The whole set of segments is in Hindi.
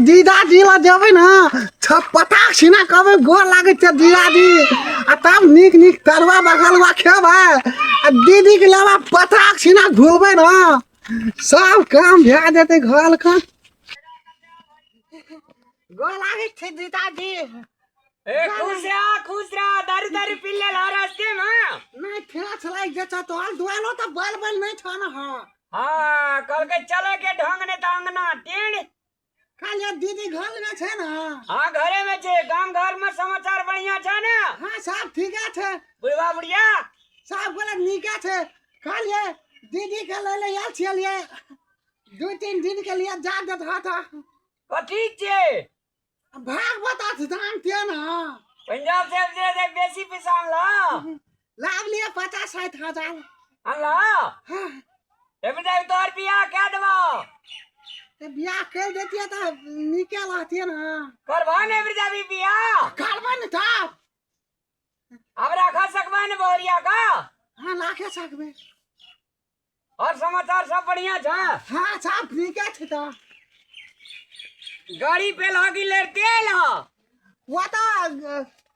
दीदाजी ला देवे ना पटाख सीना कबे गोर लागे छे दीदाजी आ तब निक निक तरवा बगलवा खेबे आ दीदी के लावा पटाख सीना घुलबे ना सब काम भे देते घर का गोर लागे छे दीदाजी ए खुश रहा दारू दारू पी ले ला रास्ते में नहीं ठेस लाग जे छ तो दुआलो तो बल बल नहीं छ ना हां कल के चले के ढंग ने तांगना टेढ़ खाली दीदी घर में छे ना हां घरे में छे गांव घर में समाचार बढ़िया छे ना हां सब ठीक है बुढ़वा बुढ़िया सब बोले नीक है खाली दीदी के ले यार चलिए 2-3 दिन के लिए जा देता था कथी छे भागवत जानते ना पंजाब से बेसी पिसान ला लाभ लिए 50-60 हजार अल्लाह एबे तोर बियाह क्या देबो बियाह कर देती तो निकल आती ना करवा ने भी बियाह करवा न था अब रखा सकबा ने बोरिया का हां लाखे सकबे और समाचार सब बढ़िया था हां सब ठीक है था गाड़ी पे लागी ले तेल वो तो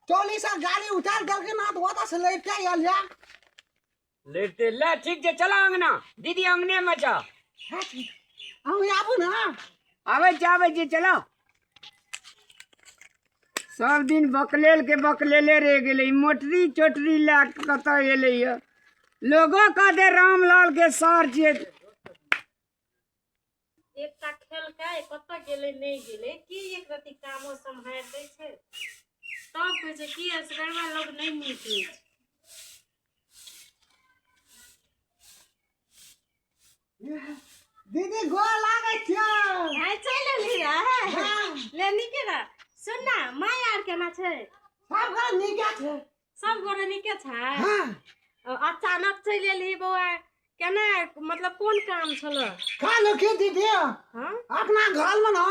टोली से गाड़ी उतार करके ना तो वो तो से लेके आयल जा लेते ले ठीक जे चला अंगना दीदी अंगने में जा हां ठीक हम आबू ना आवे जावे जी चलो सब दिन बकलेल के बकलेले रह गेले मोटरी चोटरी ला कत गेले लोगों का दे रामलाल के सार जे एकटा खेल के कत गेले नहीं गेले की एक रति कामो संभाल दै छै तब कहे छै की असगरवा लोग नहीं नीक दीदी गोर लागे छ हाय चले लिया है ले निके रा सुन ना माय यार केना छै सब घर नीके छै सब गोरे निके छै हां अचानक चले ली बौआ केना मतलब कौन काम छल कालो के दीदी हां अपना घर में ना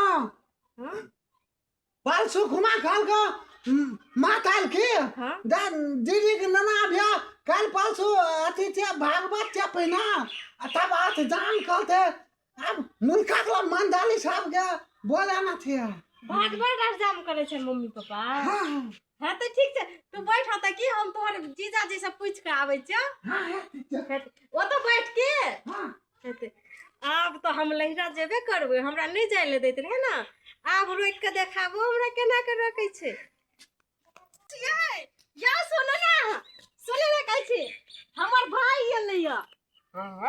हां पालसु घुमा काल को माताल के हां दीदी के नना भ्या काल पालसु अति थे भागवत थे पहिना तब आत जान कहते अब मुल्का के मन डाली सब के बोला ना थे भागवत एग्जाम करे छै मम्मी पापा हां हां तो ठीक छै तू बैठ त की हम तोहर जीजा जी से पूछ के आबै छ हां ओ तो बैठ के हां अब तो हम लहिरा जेबे करबे हमरा नहीं जाय ले दैत रहे ना आब रोक के देखाबो हमरा केना के रखै छै या सुन ना कहै छी हमर भाई एलै या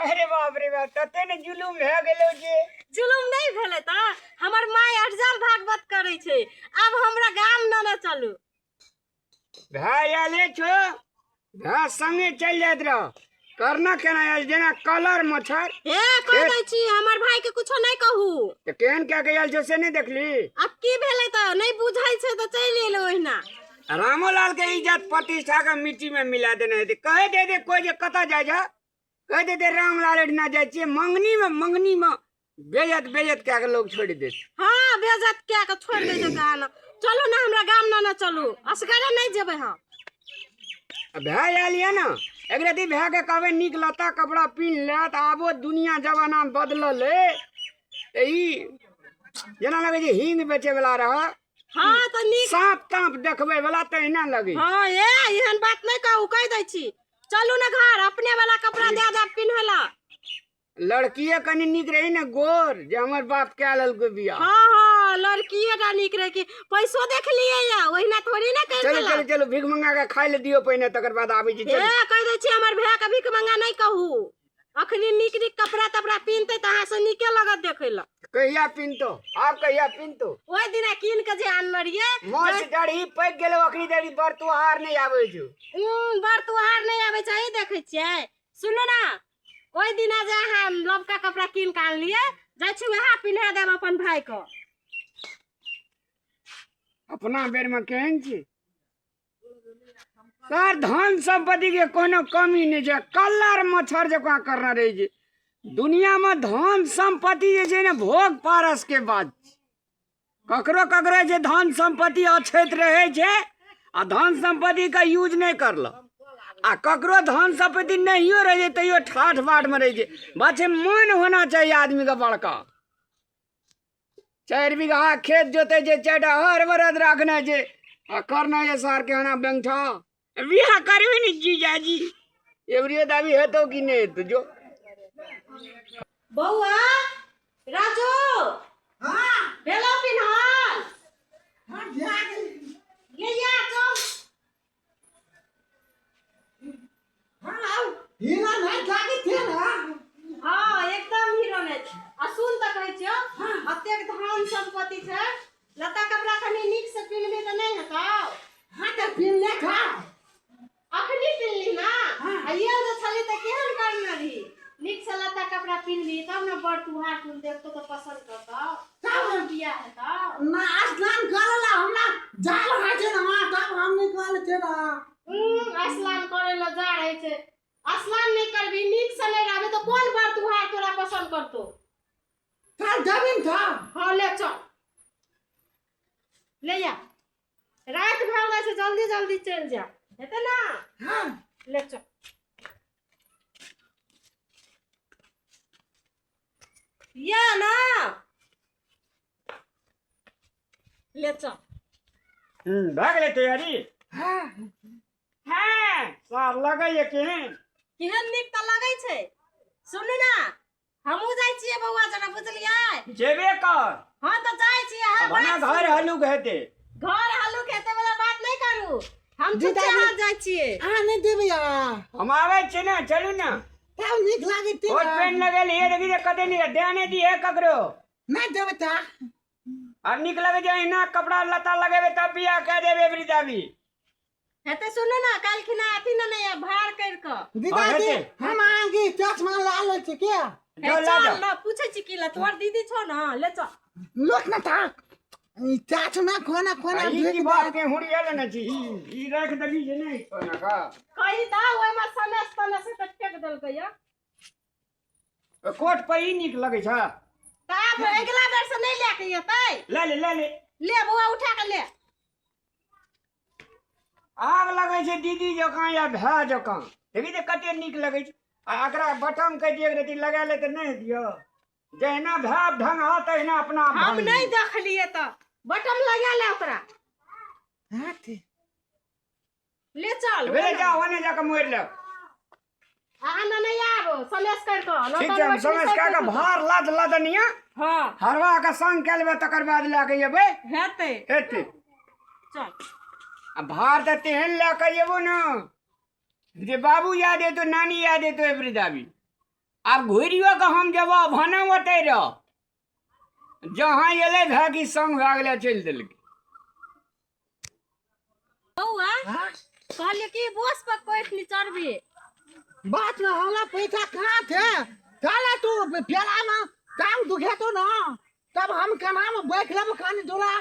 अरे बाप रे बाप तते ने जुलुम भे गेलो जे जुलुम नहीं भेले त हमर माय अठजाल भागवत करे छै अब हमरा गाम न चलू भाई आले छो भा संगे चल जात रहो करना केना आयल जेना कलर मच्छर ए कह दै छी हमर भाई के कुछो नहीं कहू त केहन क्या गयल जो से नहीं देखली अब की भेले त नहीं बुझाई छै त चल एलो ओहिना रामोलाल के इज्जत प्रतिष्ठा का मिट्टी में मिला देना है कहे दे कोई जे कता जाय जा कह दे रामलाल ना जाय छे मंगनी में बेजत क्या के लोग छोड़ दे हां बेजत क्या के छोड़ दे जे गाना चलो ना हमरा गाम ना चलू असगरे नहीं जेबे हम भाई आलिए ना एक रति भै के कहबे निक लता कपड़ा पहन ले त आबो दुनिया जमाना बदलल है ई जना लगे जे हिंग बेचे वाला रह हां त निक सांप तांप देखबे वाला तहिना लगे हां ए एहन बात नहीं कहू कह दै छी चलू ना घर अपने वाला कपड़ा दे दे पिन्हला लड़कीए कनी निक रही ना गोर जे हमर बाप के लल को बिया हां लड़कीए का निक रहे कि पैसो देख लिए या ओहिना थोड़ी ना कर चलो चलो भीख मंगा के खाई ले दियो पहिने तकर बाद आबै छी ए कह दै छी हमर भै के भीख मंगा नहीं कहू अखनी निक कपड़ा तपड़ा पिनते त अहाँ से निके लगत देखैला कहिया पिनतो आप कहिया पिनतो ओइ दिना किन के जे आनलिए मोस डड़ी पक गेलो अखनी डड़ी बर तुहार नहीं आबै छु बर तुहार नहीं आबै छै देखै छियै सुनो ना ओइ दिना जे अहाँ लबका कपड़ा किन के आनलिए जाय छी वहा पिन्हा देब अपन भाई को अपना बेर में केहन छी सर धन संपत्ति के कोनो कमी नहीं छै कलर मच्छर जका करना रही छै दुनिया में धन संपत्ति जे छै ने भोग पारस के बाद ककरो जे धन संपत्ति अछैत रहे छै आ धन संपत्ति का यूज नहीं करल आ ककरो धन संपत्ति नहीं रहे तैयो ठाठ बाट में रहे बात मन होना चाहिए आदमी का बड़का 4 बीघा खेत जोते जे 4टा हर बरद रखना जे आ करना ये सार के हना बैंठा बिहा करबे नहीं जीजाजी एवरियो दाबी है तो कि नहीं तो जो बउआ राजू हाँ भेलो पिन्हल हाँ जाके ले जा चल हाँ हीरा नहीं जाके थे ना हाँ एकदम हीरो ने आ सुन त कहै छियो अतेक धन संपत्ति छै लता कपड़ा कनी नीक से पिन्हबे त नहीं हेतौ हाँ तो पिन ले खा अखनी पिन्हली ना हाँ। आ ये जो छली त केहन करना रही नीक से लता कपड़ा पिन्हली तब न बड़ तुहार तुम देखतो तो पसंद करतो तब बियाह हेतौ ना स्नान करला हमरा जाल है जे ना तब हम निकाल छे ना स्नान करे ला जा रहे छै स्नान नहीं करबी नीक से नहीं रहबे तो कोन बार तुहार तोरा पसंद करतो चल जमीन था हाँ ले चल ले जा रात भर गए से जल्दी जल्दी चल जा हेते ना हाँ ले चल या ना ले चल भाग ले तैयारी हाँ हाँ सार लगे ये केहन केहन नीक त लागै छै सुनू ना हमहू जाइ छियै बौआ जना बुझलियै जेबे कर हाँ तो जाइ छियै हाँ बना घर हलुक हेते घर आलू खेते वाला बात नहीं करू हम जीजा चुपचाप जी। हाथ जाइ छियै हाँ नहीं देबे यार हम आवे छे ना चलू ना तब निक लागे थे कोट पेन लगेल ये देखी कते नहीं ध्यान दी है ककरो नहीं देबे था अब निक लगे जाए ना कपड़ा लता लगेबे तब बियाह कह देबे वृद्धावी हेते सुनू ना काल खिना अथी ना नहीं भार कर के दीदा हाँ, जी हेते। हम आगे चश्मा ला ले छे क्या जो ला चल जा ना पूछे छी की ला तोर दीदी छो ना ले चल लोक ना था चाचू ना खोना खोना ई भेज की बात के हुड़ी आले ना छी ई रख दली जे नहीं कोना का कही दा ओय में सनेस तने से फेंक देल गया कोट पे ई निक लगे छ तब अगला बेर से नहीं लेके येतै ले ले बुआ उठा के ले आग लगे छै दीदी जकां या भै जकां देखी ते कते निक लगे छै आ एकरा बटम कह दिए रति लगा ले त नहीं दियो जहिना भाव ढंग हा तहिना अपना आप हम ढंग नहीं दियो। देखलिए तो बटम लगा ले ओकरा हाँ थे ले चल भेले जा ओने जाके मोड़ ले आना नहीं आबो सलेस कर को न ठीक तो है हम बैटरी समझ से का कुछ- भार लाद लादनिया हाँ हरवा का संग के लेबे तकर बाद लाके जेबे हेते हेते चल आ भार त तेहन लाके जेबो न जे बाबू याद है तो नानी याद है तो वृद्धावी अब घुरियो के हम जवाब भने ओते रह जहाँ एले भागी संग भागले चल देलके बउआ हाँ कहले कि बस पर बैठ नी चढ़बी बात ना हमरा पैसा कहाँ थे चला तू प्याला में टांग दुखे तो ना तब हम कना में बैठ लेब खानी डोला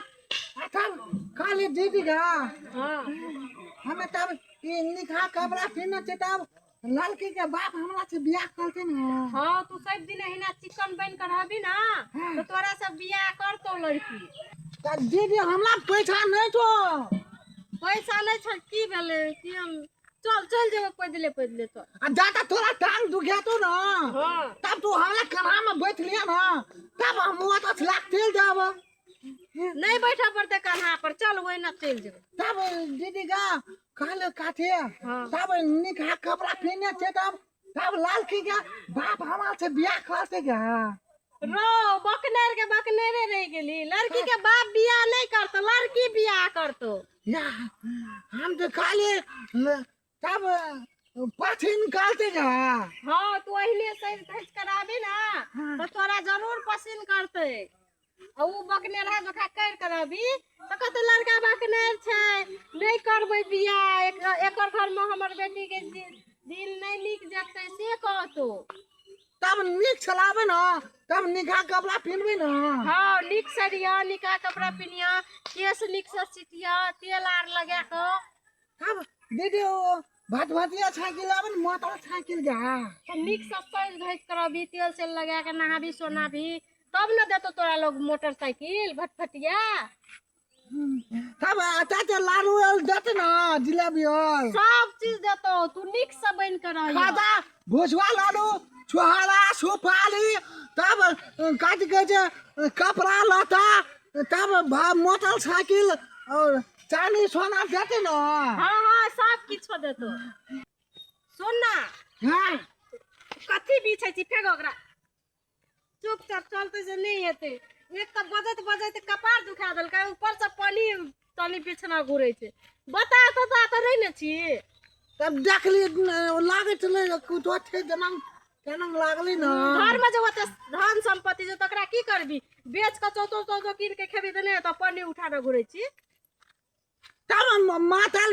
तब खाली दीदी का हाँ हमें तब ये निकाह कपड़ा पहनना चाहिए तब लड़की के बाप हमरा से बियाह करते ना हाँ तू सब दिन हिना चिकन बन कर रहबी ना तो तोरा सब बियाह करतो लड़की तब दीदी हमरा पैसा नहीं तो पैसा नहीं छ की भेले कि हम चल चल जेबो पैदले तो जाता तोरा टांग दुखे तो ना हाँ तब तू हमरा कना में बैठ लिया ना तब हम वो तो लाख तेल जाब नहीं बैठा पड़ते कन्हा पर चल वही ना चल जेबो तब दीदी का काले काटे हाँ। तब निकाह कपड़ा पहनने चाहिए तब लड़की के बाप हमरा से बियाह करते क्या रो बकनेरे रह गेली लड़की के बाप बियाह नहीं करतो लड़की बियाह करतो या हम तो काले तब पाछी निकालते क्या हाँ तू अहिले सही भेज कराबी ना तो तोरा जरूर पसंद करते और वो बकनेर है जोखा कर कराबी तो कहते लड़का बकनेर छै नहीं करबै बियाह एकर घर में हमर बेटी के दिल नहीं निक जते से कहतो तब निक चलावे ना तब निकाह कपड़ा पहनबे ना हाँ निक सरिया निका कपड़ा पिनिया केस निक से सिटिया तेल आर लगा के तब दीदी वो भटभटिया साइकिल आवे ना मोटर साइकिल का तो निक से सज धज कराबी तेल से लगा के नहाबी सोनाबी तब न देतो तोरा लोग मोटरसाइकिल भटभटिया तब चाचा लाडू और देते ना जिलेबी और सब चीज देतो तू निक से बन कर रही खाजा भुसवा लाडू छोहरा सुपारी तब कथी कहै छै कपड़ा लत्ता तब मोटरसाइकिल और चांदी सोना देते न। हाँ हाँ सब किछो देतो। सुन ना हाँ कथी बीछै छी फेंक ओकरा। चुपचाप चलते से नहीं हेते। एक तो बजत बजत कपार दुखा देलकै ऊपर से पानी तनी बिछना घुरै छै। बता तो नहीं न छी। तब देखली लागे चले कुछ थे जनम जनम लागली न। घर में जो होते धन संपत्ति जो तकरा की करबी बेच के चौतो चौतो कीन के खेबी त नहीं तो पानी उठा के घुरै छी। तब माताल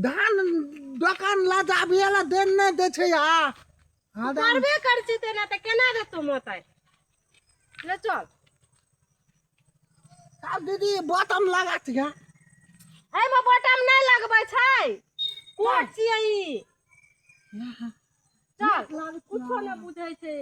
धान दुकान ला जाबियाला देन नहीं दे छै आ करबे कर छी तेना त केना देतो मोताय। ले चल तब दीदी बटम लगा छिया। ए में बटम नहीं लगबै छै कोट छियै ई। चल कुछो न बुझै छै।